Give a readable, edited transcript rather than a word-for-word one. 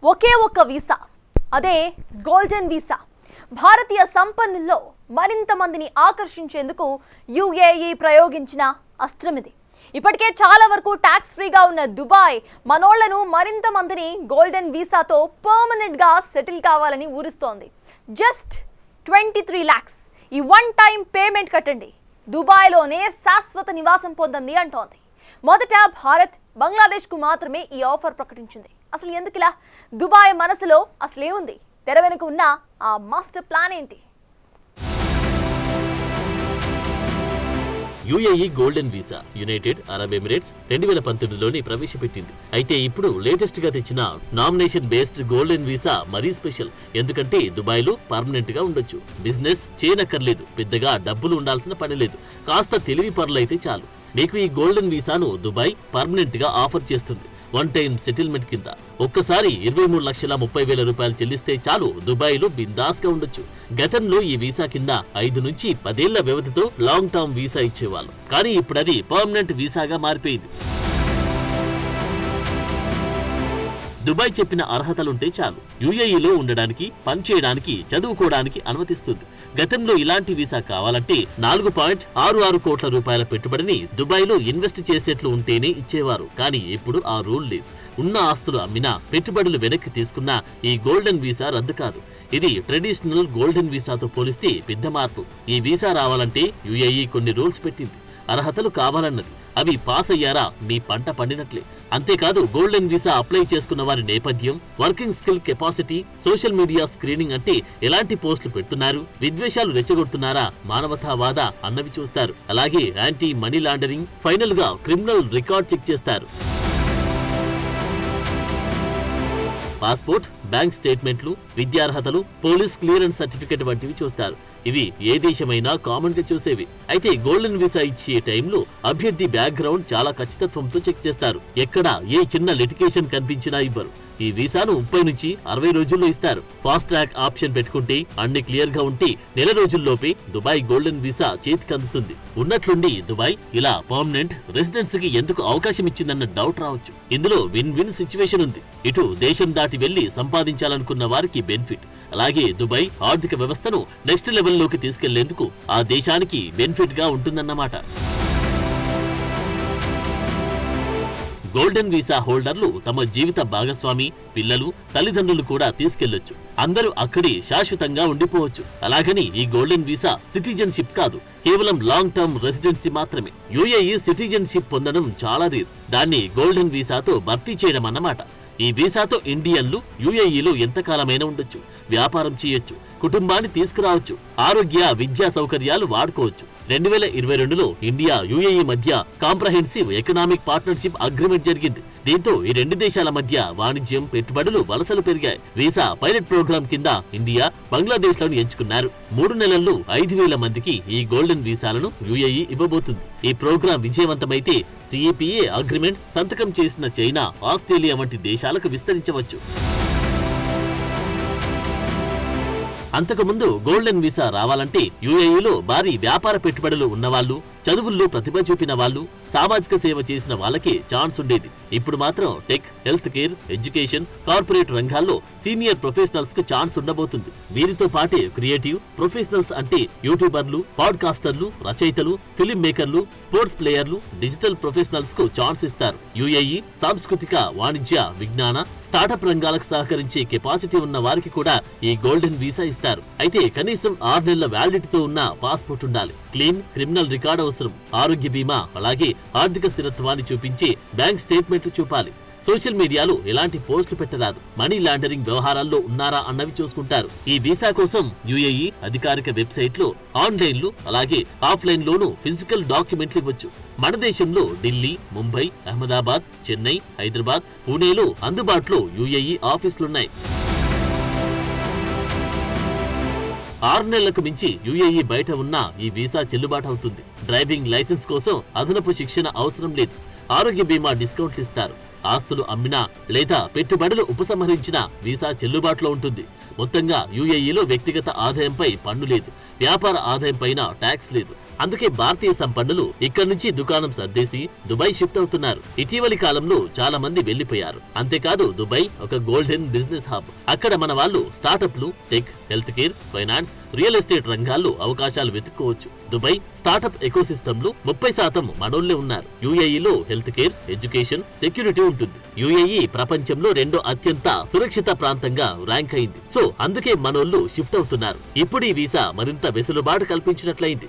ఒకే ఒక్క వీసా, అదే golden visa. భారతీయ సంపన్నుల్లో మరింత మందిని ఆకర్షించేందుకు యుఏఈ ప్రయోగించిన అస్త్రం ఇది. ఇప్పటికే చాలా వరకు ట్యాక్స్ ఫ్రీగా ఉన్న దుబాయ్ మనోళ్లను మరింత మందిని గోల్డెన్ వీసాతో పర్మనెంట్ గా సెటిల్ కావాలని ఊరిస్తోంది. జస్ట్ 23 lakhs ఈ వన్ టైం పేమెంట్ కట్టండి, దుబాయ్లోనే శాశ్వత నివాసం పొందండి అంటోంది. మొదట భారత్, బంగ్లాదేశ్కు మాత్రమే ఈ ఆఫర్ ప్రకటించింది. అసలు ఎందుకులా? దుబాయ్ మనసులో అసలేముంది? తెర వెనుక ఉన్న ఆ మాస్టర్ ప్లాన్ ఏంటి? UAE golden visa United Arab Emirates 2019లోని ప్రవేశపెట్టింది. అయితే ఇప్పుడు లేటెస్ట్ గా తెచ్చిన నామినేషన్ బేస్డ్ గోల్డెన్ వీసా మరీ స్పెషల్. ఎందుకంటే దుబాయ్ లో పర్మనెంట్ గా ఉండొచ్చు, బిజినెస్ చేయనక్కర్లేదు, పెద్దగా డబ్బులు ఉండాల్సిన పని లేదు, కాస్త తెలివి పనులైతే చాలు. మీకు ఈ గోల్డెన్ వీసాను దుబాయ్ పర్మనెంట్ గా ఆఫర్ చేస్తుంది. వన్ టైం సెటిల్మెంట్ కింద ఒక్కసారి 23,30,000 రూపాయలు చెల్లిస్తే చాలు, దుబాయ్ లో బిందాస్ గా ఉండొచ్చు. గతంలో ఈ వీసా కింద 5 నుంచి 10 ఏళ్ల వ్యవధితో లాంగ్ టర్మ్ వీసా ఇచ్చేవాళ్ళు, కానీ ఇప్పుడు అది పర్మనెంట్ వీసాగా మారిపోయింది. దుబాయ్ చెప్పిన అర్హతలుంటే చాలు, యుఏఈలో ఉండడానికి, పనిచేయడానికి, చదువుకోవడానికి అనుమతిస్తుంది. గతంలో ఇలాంటి వీసా కావాలంటే 4.66 కోట్ల రూపాయల పెట్టుబడిని దుబాయ్లో ఇన్వెస్ట్ చేసేట్లు ఉంటేనే ఇచ్చేవారు. కానీ ఇప్పుడు ఆ రూల్ లేదు. ఉన్న ఆస్తులు అమ్మినా, పెట్టుబడులు వెనక్కి తీసుకున్నా ఈ గోల్డెన్ వీసా రద్దు కాదు. ఇది ట్రెడిషనల్ గోల్డెన్ వీసాతో పోలిస్తే పెద్ద మార్పు. ఈ వీసా రావాలంటే యుఏఈ కొన్ని రూల్స్ పెట్టింది. అర్హతలు కావాలన్నది. అవి పాస్ అయ్యారా మీ పంట పండినట్లే. అంతేకాదు, గోల్డెన్ వీసా అప్లై చేసుకున్న వారి నేపథ్యం, working skill capacity, social media screening అంటే ఎలాంటి పోస్టులు పెడుతున్నారు, విద్వేషాలు రెచ్చగొడుతున్నారా, మానవతావాద అన్నవి చూస్తారు. అలాగే యాంటీ మనీ లాండరింగ్, ఫైనల్ గా క్రిమినల్ రికార్డ్ చెక్ చేస్తారు. పాస్పోర్ట్, బ్యాంక్ స్టేట్మెంట్లు, విద్యార్హతలు, పోలీస్ క్లియరెన్స్ సర్టిఫికెట్ వంటివి చూస్తారు. ఇవి ఏ దేశమైనా కామన్ గా చూసేవి. అయితే గోల్డెన్ వీసా ఇచ్చే టైంలో అభ్యర్థి బ్యాక్గ్రౌండ్ చాలా ఖచ్చితత్వంతో చెక్ చేస్తారు. ఎక్కడ ఏ చిన్న లిటిగేషన్ కనిపించినా ఇవ్వరు. ఈ వీసాను 30 నుంచి 60 రోజుల్లో ఇస్తారు. ఫాస్ట్ ట్రాక్ ఆప్షన్ పెట్టుకుంటే, అన్ని క్లియర్ గా ఉంటే నెల రోజుల్లోపే దుబాయ్ గోల్డెన్ వీసా చేతికి అందుతుంది. ఉన్నట్లుండి దుబాయ్ ఇలా పర్మనెంట్ రెసిడెన్సీకి ఎందుకు అవకాశం ఇచ్చిందన్న డౌట్ రావచ్చు. ఇందులో విన్ విన్ సిచ్యువేషన్ ఉంది. ఇటు దేశం దాటి వెళ్లి సంపాదించాలనుకున్న వారికి బెనిఫిట్, అలాగే దుబాయ్ ఆర్థిక వ్యవస్థను నెక్స్ట్ లెవెల్లోకి తీసుకెళ్లేందుకు ఆ దేశానికి బెనిఫిట్ గా ఉంటుందన్నమాట. గోల్డెన్ వీసా హోల్డర్లు తమ జీవిత భాగస్వామి, పిల్లలు, తల్లిదండ్రులు కూడా తీసుకెళ్లొచ్చు. అందరూ అక్కడే శాశ్వతంగా ఉండిపోవచ్చు. అలాగని ఈ గోల్డెన్ వీసా సిటిజన్షిప్ కాదు, కేవలం లాంగ్ టర్మ్ రెసిడెన్సీ మాత్రమే. యుఏఈ సిటిజన్షిప్ పొందడం చాలా రేర్. దాన్ని గోల్డెన్ వీసాతో భర్తీ చేయడం అన్నమాట. ఈ వీసాతో ఇండియన్లు యుఏఈలో ఎంతకాలమైనా ఉండొచ్చు, వ్యాపారం చేయొచ్చు, కుటుంబాన్ని తీసుకురావచ్చు, ఆరోగ్య, విద్యా సౌకర్యాలు వాడుకోవచ్చు. 2022లో ఇండియా యుఏఈ మధ్య కాంప్రహెన్సివ్ ఎకనామిక్ పార్ట్నర్షిప్ అగ్రిమెంట్ జరిగింది. దీంతో ఈ రెండు దేశాల మధ్య వాణిజ్యం, పెట్టుబడులు, వలసలు పెరిగాయి. వీసా పైలట్ ప్రోగ్రాం కింద ఇండియా, బంగ్లాదేశ్ లను ఎంచుకున్నారు. 3 నెలల్లో 5,000 మందికి ఈ గోల్డెన్ వీసాలను యుఏఈ ఇవ్వబోతుంది. ఈ ప్రోగ్రాం విజయవంతమైతే సిఈపిఏ అగ్రిమెంట్ సంతకం చేసిన చైనా, ఆస్ట్రేలియా వంటి దేశాలకు విస్తరించవచ్చు. అంతకుముందు గోల్డెన్ వీసా రావాలంటే యుఏఈలో భారీ వ్యాపార పెట్టుబడులు ఉన్నవాళ్లు, చదువుల్లో ప్రతిభ చూపిన వాళ్ళు, సామాజిక సేవ చేసిన వాళ్ళకే ఛాన్స్ ఉండేది. ఇప్పుడు మాత్రం tech, health care, education, corporate రంగాల్లో సీనియర్ ప్రొఫెషనల్స్ కు ఛాన్స్ ఉండబోతుంది. వీరితో పాటే క్రియేటివ్ ప్రొఫెషనల్స్ అంటే యూట్యూబర్లు, పాడ్కాస్టర్లు, రచయితలు, ఫిలిం మేకర్లు, స్పోర్ట్స్ ప్లేయర్లు, డిజిటల్ ప్రొఫెషనల్స్ కు ఛాన్స్ ఇస్తారు. యుఏఈ సాంస్కృతిక, వాణిజ్య, విజ్ఞాన, స్టార్టప్ రంగాలకు సహకరించే కెపాసిటీ ఉన్న వారికి కూడా ఈ గోల్డెన్ వీసా ఇస్తారు. అయితే కనీసం 6 నెలల వ్యాలిడిటీతో ఉన్న పాస్పోర్ట్ ఉండాలి. క్లీన్ క్రిమినల్ రికార్డ్ అవసరం. ఆరోగ్య బీమా, అలాగే ఆర్థిక స్థిరత్వాన్ని చూపించే బ్యాంక్ స్టేట్మెంట్లు చూపాలి. సోషల్ మీడియాలో ఎలాంటి పోస్టులు పెట్టరాదు. మనీ లాండరింగ్ వ్యవహారాల్లో ఉన్నారా అన్నవి చూసుకుంటారు. ఈ వీసా కోసం యుఏఈ అధికారిక వెబ్సైట్ లో ఆన్లైన్లు, అలాగే ఆఫ్లైన్ లోనూ ఫిజికల్ డాక్యుమెంట్లు ఇవ్వచ్చు. మన దేశంలో ఢిల్లీ, ముంబై, అహ్మదాబాద్, చెన్నై, హైదరాబాద్, పూణేలో అందుబాటులో యుఏఈ ఆఫీసులున్నాయి. 6 నెలలకు మించి యుఏఈ బయట ఉన్నా ఈ వీసా చెల్లుబాటు అవుతుంది. డ్రైవింగ్ లైసెన్స్ కోసం అదనపు శిక్షణ అవసరం లేదు. ఆరోగ్య బీమా డిస్కౌంట్లు ఇస్తారు. ఆస్తులు అమ్మినా లేదా పెట్టుబడులు ఉపసంహరించినా వీసా చెల్లుబాటులో ఉంటుంది. మొత్తంగా యుఏఈలో వ్యక్తిగత ఆదాయంపై పన్ను లేదు. వ్యాపార ఆదాయం పైన ట్యాక్స్ లేదు. అందుకే భారతీయ సంపన్నులు ఇక్కడి నుంచి దుకాణం సర్దేసి దుబాయ్ షిఫ్ట్ అవుతున్నారు. ఇటీవలి కాలంలో చాలా మంది వెళ్లిపోయారు. అంతేకాదు దుబాయ్ ఒక గోల్డెన్ బిజినెస్ హబ్. అక్కడ మన వాళ్ళు స్టార్టప్లు, tech, health care, finance, real estate రంగాల్లో అవకాశాలు వెతుక్కోవచ్చు. దుబాయ్ స్టార్టప్ ఎకోసిస్టంలో 30% మనోళ్లే ఉన్నారు. యుఏఈలో హెల్త్ కేర్, ఎడ్యుకేషన్, సెక్యూరిటీ ఉంటుంది. యుఏఈ ప్రపంచంలో 2వ అత్యంత సురక్షిత ప్రాంతంగా ర్యాంక్ అయింది. సో అందుకే మనోళ్లు షిఫ్ట్ అవుతున్నారు. ఇప్పుడు ఈ వీసా మరింత వెసులుబాటు కల్పించినట్లయింది.